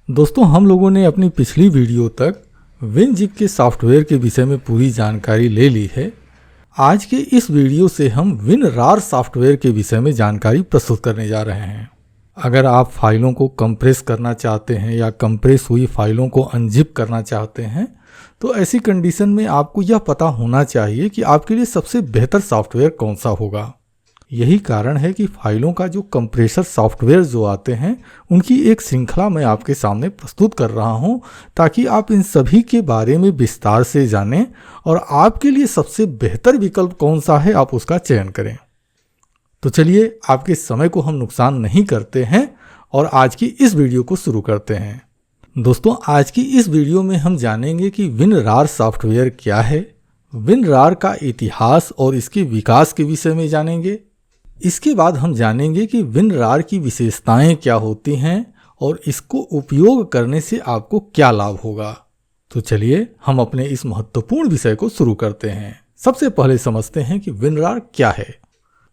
दोस्तों, हम लोगों ने अपनी पिछली वीडियो तक WinZip के सॉफ्टवेयर के विषय में पूरी जानकारी ले ली है। आज के इस वीडियो से हम WinRAR सॉफ्टवेयर के विषय में जानकारी प्रस्तुत करने जा रहे हैं। अगर आप फाइलों को कंप्रेस करना चाहते हैं या कंप्रेस हुई फाइलों को अनजिप करना चाहते हैं तो ऐसी कंडीशन में आपको यह पता होना चाहिए कि आपके लिए सबसे बेहतर सॉफ्टवेयर कौन सा होगा। यही कारण है कि फाइलों का जो कंप्रेसर सॉफ्टवेयर जो आते हैं उनकी एक श्रृंखला मैं आपके सामने प्रस्तुत कर रहा हूं, ताकि आप इन सभी के बारे में विस्तार से जानें और आपके लिए सबसे बेहतर विकल्प कौन सा है आप उसका चयन करें। तो चलिए, आपके समय को हम नुकसान नहीं करते हैं और आज की इस वीडियो को शुरू करते हैं। दोस्तों, आज की इस वीडियो में हम जानेंगे कि WinRAR सॉफ्टवेयर क्या है, WinRAR का इतिहास और इसके विकास के विषय में जानेंगे। इसके बाद हम जानेंगे कि WinRAR की विशेषताएं क्या होती हैं और इसको उपयोग करने से आपको क्या लाभ होगा। तो चलिए, हम अपने इस महत्वपूर्ण विषय को शुरू करते हैं। सबसे पहले समझते हैं कि WinRAR क्या है।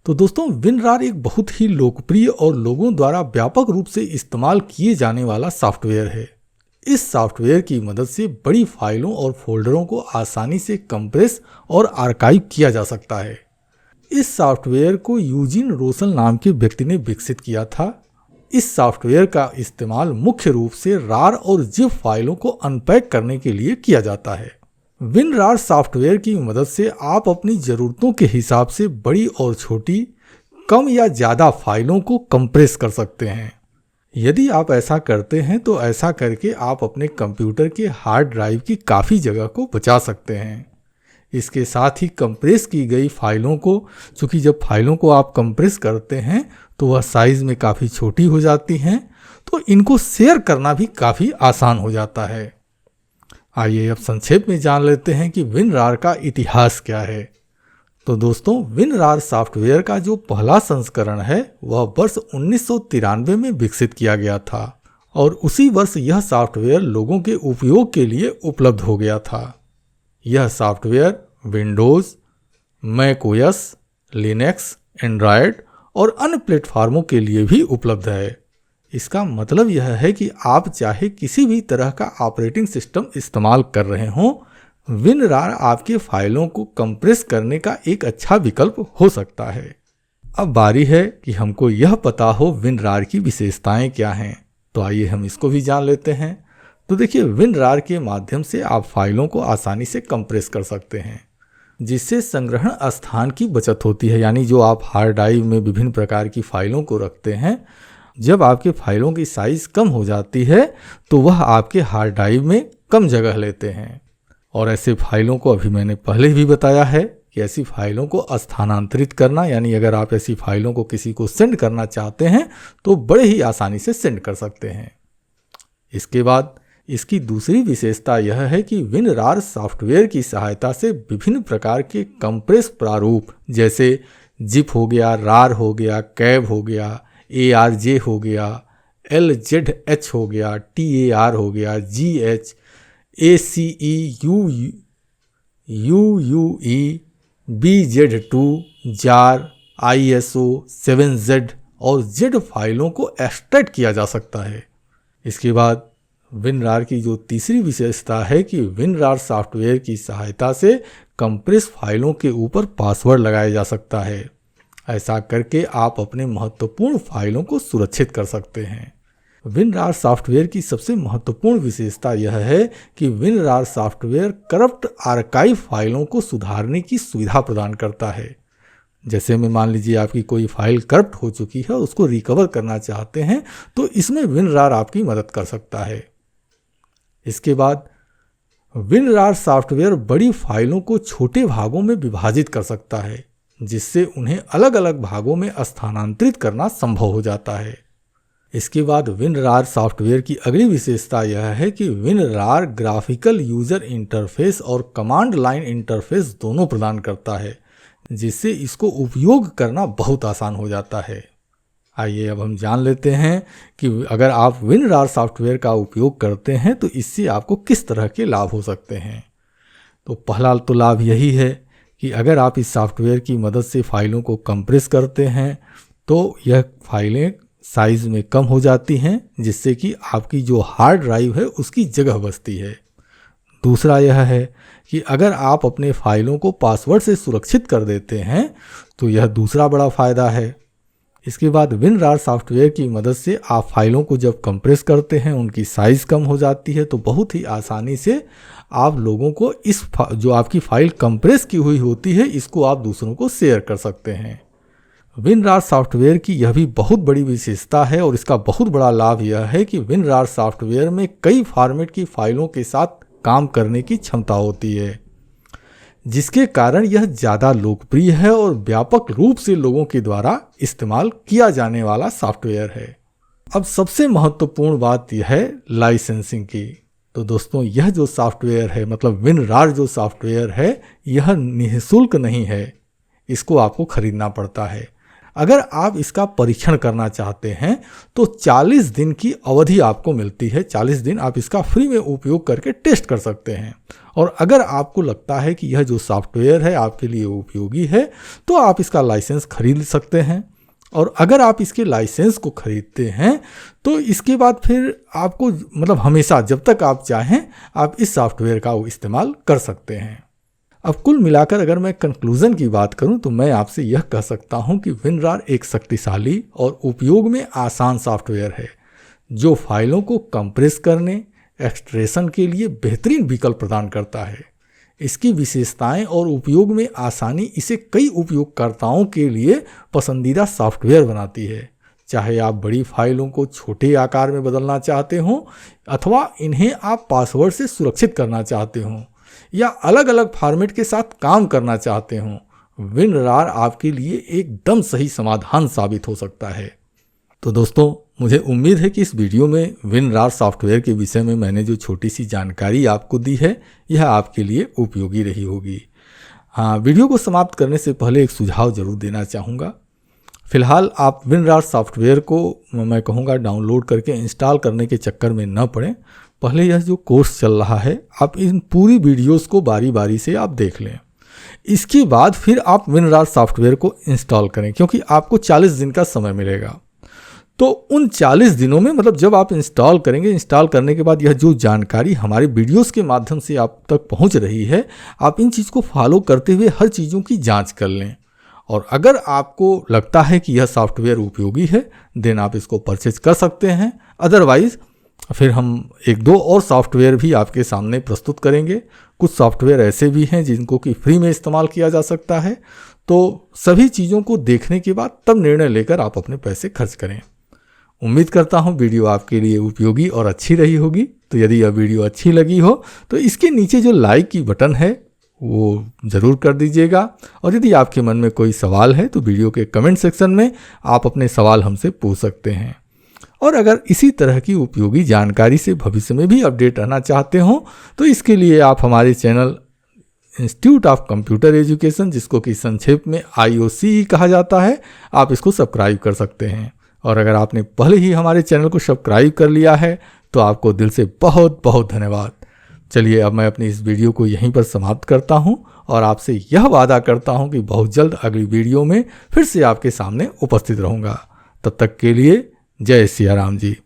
तो दोस्तों, WinRAR एक बहुत ही लोकप्रिय और लोगों द्वारा व्यापक रूप से इस्तेमाल किए जाने वाला सॉफ्टवेयर है। इस सॉफ्टवेयर की मदद से बड़ी फाइलों और फोल्डरों को आसानी से कंप्रेस और आर्काइव किया जा सकता है। इस सॉफ्टवेयर को यूजीन रोसल नाम के व्यक्ति ने विकसित किया था। इस सॉफ्टवेयर का इस्तेमाल मुख्य रूप से RAR और ZIP फाइलों को अनपैक करने के लिए किया जाता है। WinRAR सॉफ्टवेयर की मदद से आप अपनी ज़रूरतों के हिसाब से बड़ी और छोटी, कम या ज़्यादा फाइलों को कंप्रेस कर सकते हैं। यदि आप ऐसा करते हैं तो ऐसा करके आप अपने कंप्यूटर के हार्ड ड्राइव की काफ़ी जगह को बचा सकते हैं। इसके साथ ही कंप्रेस की गई फाइलों को, चूँकि जब फाइलों को आप कंप्रेस करते हैं तो वह साइज़ में काफ़ी छोटी हो जाती हैं, तो इनको शेयर करना भी काफ़ी आसान हो जाता है। आइए अब संक्षेप में जान लेते हैं कि WinRAR का इतिहास क्या है। तो दोस्तों, WinRAR सॉफ्टवेयर का जो पहला संस्करण है वह वर्ष 1993 में विकसित किया गया था और उसी वर्ष यह सॉफ्टवेयर लोगों के उपयोग के लिए उपलब्ध हो गया था। यह software Windows, Mac OS, Linux, Android और अन्य प्लेटफार्मों के लिए भी उपलब्ध है। इसका मतलब यह है कि आप चाहे किसी भी तरह का ऑपरेटिंग सिस्टम इस्तेमाल कर रहे हों, WinRAR आपके फाइलों को कंप्रेस करने का एक अच्छा विकल्प हो सकता है। अब बारी है कि हमको यह पता हो WinRAR की विशेषताएं क्या हैं। तो आइए हम इसको भी जान लेते हैं। तो देखिए, WinRAR के माध्यम से आप फाइलों को आसानी से कंप्रेस कर सकते हैं, जिससे संग्रहण स्थान की बचत होती है। यानी जो आप हार्ड ड्राइव में विभिन्न प्रकार की फाइलों को रखते हैं, जब आपके फाइलों की साइज़ कम हो जाती है तो वह आपके हार्ड ड्राइव में कम जगह लेते हैं। और ऐसे फाइलों को अभी मैंने पहले भी बताया है कि ऐसी फाइलों को स्थानांतरित करना, यानी अगर आप ऐसी फाइलों को किसी को सेंड करना चाहते हैं तो बड़े ही आसानी से सेंड कर सकते हैं। इसके बाद इसकी दूसरी विशेषता यह है कि WinRAR सॉफ्टवेयर की सहायता से विभिन्न प्रकार के कंप्रेस प्रारूप जैसे ZIP हो गया, RAR हो गया, CAV हो गया, ARJ हो गया, LZH हो गया, TAR हो गया, GH, ACE, UUE, BZ2, JAR, ISO, 7Z और Z फाइलों को एक्सट्रैक्ट किया जा सकता है। इसके बाद WinRAR की जो तीसरी विशेषता है कि WinRAR सॉफ्टवेयर की सहायता से कंप्रेस फाइलों के ऊपर पासवर्ड लगाया जा सकता है। ऐसा करके आप अपने महत्वपूर्ण फाइलों को सुरक्षित कर सकते हैं। WinRAR सॉफ्टवेयर की सबसे महत्वपूर्ण विशेषता यह है कि WinRAR सॉफ्टवेयर करप्ट आर्काइव फाइलों को सुधारने की सुविधा प्रदान करता है। जैसे में मान लीजिए आपकी कोई फाइल करप्ट हो चुकी है, उसको रिकवर करना चाहते हैं, तो इसमें WinRAR आपकी मदद कर सकता है। इसके बाद WinRAR सॉफ्टवेयर बड़ी फाइलों को छोटे भागों में विभाजित कर सकता है, जिससे उन्हें अलग अलग भागों में स्थानांतरित करना संभव हो जाता है। इसके बाद WinRAR सॉफ्टवेयर की अगली विशेषता यह है कि WinRAR ग्राफिकल यूजर इंटरफेस और कमांड लाइन इंटरफेस दोनों प्रदान करता है, जिससे इसको उपयोग करना बहुत आसान हो जाता है। आइए अब हम जान लेते हैं कि अगर आप WinRAR सॉफ्टवेयर का उपयोग करते हैं तो इससे आपको किस तरह के लाभ हो सकते हैं। तो पहला तो लाभ यही है कि अगर आप इस सॉफ्टवेयर की मदद से फाइलों को कंप्रेस करते हैं तो यह फाइलें साइज में कम हो जाती हैं, जिससे कि आपकी जो हार्ड ड्राइव है उसकी जगह बचती है। दूसरा यह है कि अगर आप अपने फाइलों को पासवर्ड से सुरक्षित कर देते हैं तो यह दूसरा बड़ा फ़ायदा है। इसके बाद WinRAR सॉफ्टवेयर की मदद से आप फाइलों को जब कंप्रेस करते हैं, उनकी साइज़ कम हो जाती है, तो बहुत ही आसानी से आप लोगों को इस जो आपकी फ़ाइल कंप्रेस की हुई होती है इसको आप दूसरों को शेयर कर सकते हैं। WinRAR सॉफ्टवेयर की यह भी बहुत बड़ी विशेषता है और इसका बहुत बड़ा लाभ यह है कि WinRAR सॉफ्टवेयर में कई फॉर्मेट की फाइलों के साथ काम करने की क्षमता होती है, जिसके कारण यह ज़्यादा लोकप्रिय है और व्यापक रूप से लोगों के द्वारा इस्तेमाल किया जाने वाला सॉफ्टवेयर है। अब सबसे महत्वपूर्ण बात यह है लाइसेंसिंग की। तो दोस्तों, यह जो सॉफ्टवेयर है, मतलब WinRAR जो सॉफ्टवेयर है, यह निःशुल्क नहीं है, इसको आपको खरीदना पड़ता है। अगर आप इसका परीक्षण करना चाहते हैं तो 40 दिन की अवधि आपको मिलती है। 40 दिन आप इसका फ्री में उपयोग करके टेस्ट कर सकते हैं। और अगर आपको लगता है कि यह जो सॉफ्टवेयर है आपके लिए उपयोगी है तो आप इसका लाइसेंस खरीद सकते हैं। और अगर आप इसके लाइसेंस को खरीदते हैं तो इसके बाद फिर आपको मतलब हमेशा जब तक आप चाहें आप इस सॉफ्टवेयर का इस्तेमाल कर सकते हैं। अब कुल मिलाकर अगर मैं कंक्लूजन की बात करूं तो मैं आपसे यह कह सकता हूं कि WinRAR एक शक्तिशाली और उपयोग में आसान सॉफ्टवेयर है जो फाइलों को कंप्रेस करने, एक्सट्रैक्शन के लिए बेहतरीन विकल्प प्रदान करता है। इसकी विशेषताएं और उपयोग में आसानी इसे कई उपयोगकर्ताओं के लिए पसंदीदा सॉफ्टवेयर बनाती है। चाहे आप बड़ी फाइलों को छोटे आकार में बदलना चाहते हों अथवा इन्हें आप पासवर्ड से सुरक्षित करना चाहते हों या अलग अलग फॉर्मेट के साथ काम करना चाहते हों, WinRAR आपके लिए एकदम सही समाधान साबित हो सकता है। तो दोस्तों, मुझे उम्मीद है कि इस वीडियो में WinRAR सॉफ्टवेयर के विषय में मैंने जो छोटी सी जानकारी आपको दी है यह आपके लिए उपयोगी रही होगी। हाँ, वीडियो को समाप्त करने से पहले एक सुझाव जरूर देना चाहूँगा। फिलहाल आप WinRAR सॉफ्टवेयर को मैं कहूँगा डाउनलोड करके इंस्टॉल करने के चक्कर में न पड़ें। पहले यह जो कोर्स चल रहा है आप इन पूरी वीडियोस को बारी बारी से आप देख लें। इसके बाद फिर आप WinRAR सॉफ्टवेयर को इंस्टॉल करें, क्योंकि आपको 40 दिन का समय मिलेगा। तो उन 40 दिनों में मतलब जब आप इंस्टॉल करेंगे, इंस्टॉल करने के बाद यह जो जानकारी हमारे वीडियोस के माध्यम से आप तक पहुंच रही है, आप इन चीज़ को फॉलो करते हुए हर चीज़ों की जांच कर लें। और अगर आपको लगता है कि यह सॉफ्टवेयर उपयोगी है देन आप इसको परचेज कर सकते हैं। अदरवाइज़ फिर हम एक दो और सॉफ्टवेयर भी आपके सामने प्रस्तुत करेंगे। कुछ सॉफ्टवेयर ऐसे भी हैं जिनको कि फ्री में इस्तेमाल किया जा सकता है। तो सभी चीज़ों को देखने के बाद तब निर्णय लेकर आप अपने पैसे खर्च करें। उम्मीद करता हूँ वीडियो आपके लिए उपयोगी और अच्छी रही होगी। तो यदि यह वीडियो अच्छी लगी हो तो इसके नीचे जो लाइक की बटन है वो ज़रूर कर दीजिएगा। और यदि आपके मन में कोई सवाल है तो वीडियो के कमेंट सेक्शन में आप अपने सवाल हमसे पूछ सकते हैं। और अगर इसी तरह की उपयोगी जानकारी से भविष्य में भी अपडेट रहना चाहते हो तो इसके लिए आप हमारे channel institute of computer education, जिसको कि संक्षेप में IOC कहा जाता है, आप इसको सब्सक्राइब कर सकते हैं। और अगर आपने पहले ही हमारे चैनल को सब्सक्राइब कर लिया है तो आपको दिल से बहुत बहुत धन्यवाद। चलिए, अब मैं अपनी इस वीडियो को यहीं पर समाप्त करता हूं और आपसे यह वादा करता हूं कि बहुत जल्द अगली वीडियो में फिर से आपके सामने उपस्थित रहूंगा। तब तक के लिए जय सिया राम जी।